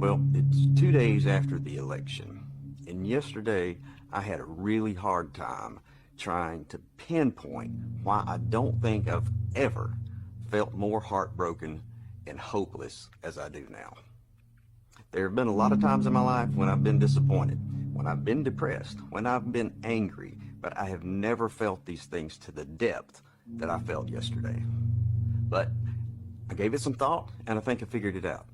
Well, it's 2 days after the election, and yesterday I had a really hard time trying to pinpoint why I don't think I've ever felt more heartbroken and hopeless as I do now. There have been a lot of times in my life when I've been disappointed, when I've been depressed, when I've been angry, but I have never felt these things to the depth that I felt yesterday. But I gave it some thought, and I think I figured it out.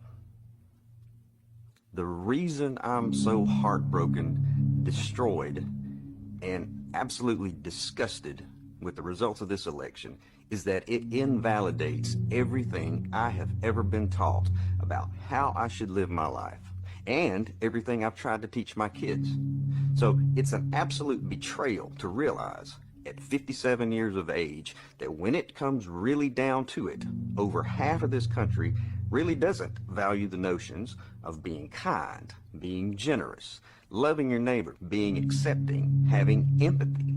The reason I'm so heartbroken, destroyed, and absolutely disgusted with the results of this election is that it invalidates everything I have ever been taught about how I should live my life and everything I've tried to teach my kids. So it's an absolute betrayal to realize at 57 years of age that when it comes really down to it, over half of this country really doesn't value the notions of being kind, being generous, loving your neighbor, being accepting, having empathy,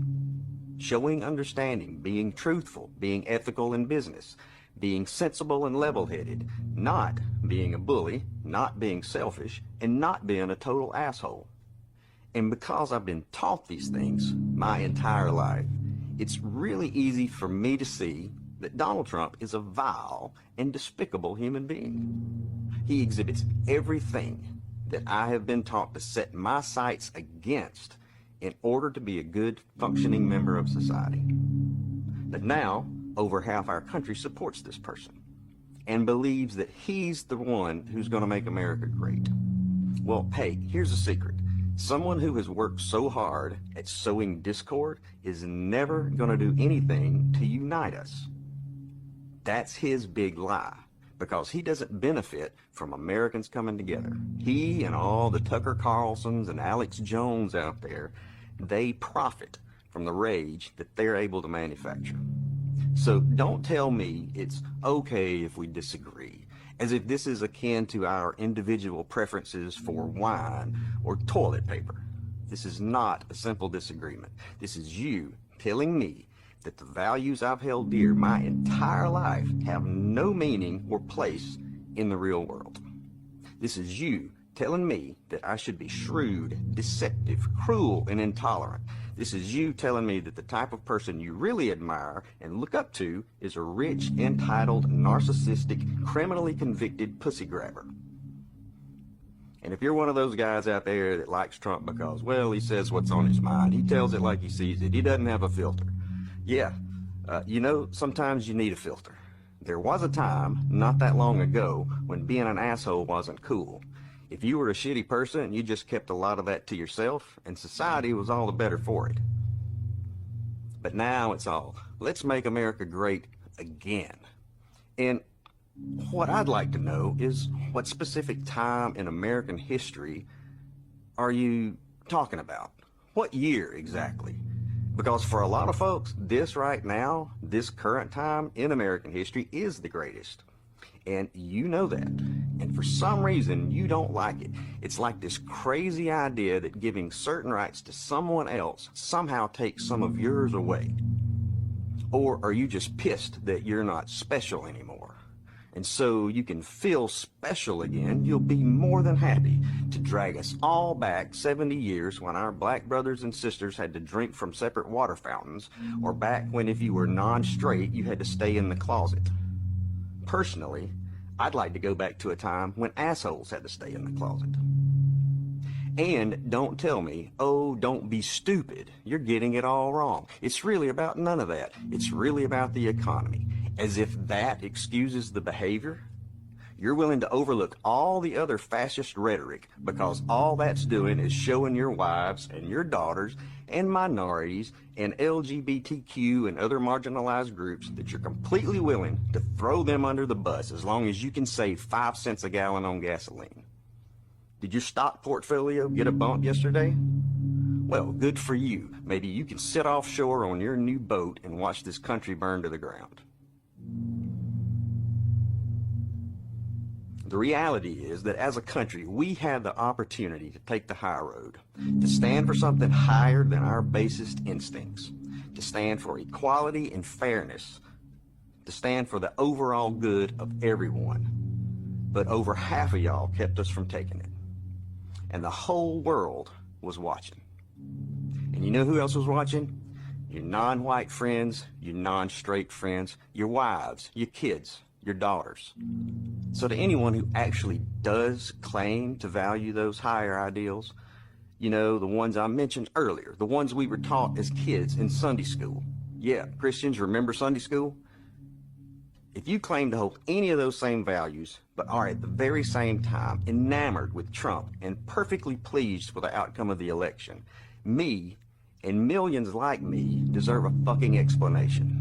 showing understanding, being truthful, being ethical in business, being sensible and level-headed, not being a bully, not being selfish, and not being a total asshole. And because I've been taught these things my entire life, it's really easy for me to see that Donald Trump is a vile and despicable human being. He exhibits everything that I have been taught to set my sights against in order to be a good, functioning member of society. But now, over half our country supports this person and believes that he's the one who's going to make America great. Well, hey, here's a secret. Someone who has worked so hard at sowing discord is never going to do anything to unite us. That's his big lie, because he doesn't benefit from Americans coming together. He and all the Tucker Carlsons and Alex Jones out there, they profit from the rage that they're able to manufacture. So don't tell me it's okay if we disagree, as if this is akin to our individual preferences for wine or toilet paper. This is not a simple disagreement. This is you telling me that the values I've held dear my entire life have no meaning or place in the real world. This is you telling me that I should be shrewd, deceptive, cruel, and intolerant. This is you telling me that the type of person you really admire and look up to is a rich, entitled, narcissistic, criminally convicted pussy grabber. And if you're one of those guys out there that likes Trump because, well, he says what's on his mind, he tells it like he sees it, he doesn't have a filter. Yeah, sometimes you need a filter. There was a time, not that long ago, when being an asshole wasn't cool. If you were a shitty person, you just kept a lot of that to yourself, and society was all the better for it. But now it's all, let's make America great again. And what I'd like to know is, what specific time in American history are you talking about? What year exactly? Because for a lot of folks, this right now, this current time in American history is the greatest. And you know that. And for some reason, you don't like it. It's like this crazy idea that giving certain rights to someone else somehow takes some of yours away. Or are you just pissed that you're not special anymore? And so you can feel special again, you'll be more than happy to drag us all back 70 years when our black brothers and sisters had to drink from separate water fountains, or back when if you were non-straight, you had to stay in the closet. Personally, I'd like to go back to a time when assholes had to stay in the closet. And don't tell me, oh, don't be stupid, you're getting it all wrong. It's really about none of that. It's really about the economy. As if that excuses the behavior. You're willing to overlook all the other fascist rhetoric because all that's doing is showing your wives and your daughters and minorities and LGBTQ and other marginalized groups that you're completely willing to throw them under the bus as long as you can save 5 cents a gallon on gasoline. Did your stock portfolio get a bump yesterday? Well, good for you. Maybe you can sit offshore on your new boat and watch this country burn to the ground. The reality is that as a country, we have the opportunity to take the high road, to stand for something higher than our basest instincts, to stand for equality and fairness, to stand for the overall good of everyone. but over half of y'all kept us from taking it. And the whole world was watching. And you know who else was watching? Your non-white friends, your non-straight friends, your wives, your kids, your daughters. So to anyone who actually does claim to value those higher ideals, you know, the ones I mentioned earlier, the ones we were taught as kids in Sunday school. Yeah, Christians, remember Sunday school? If you claim to hold any of those same values, but are at the very same time enamored with Trump and perfectly pleased with the outcome of the election, me and millions like me deserve a fucking explanation.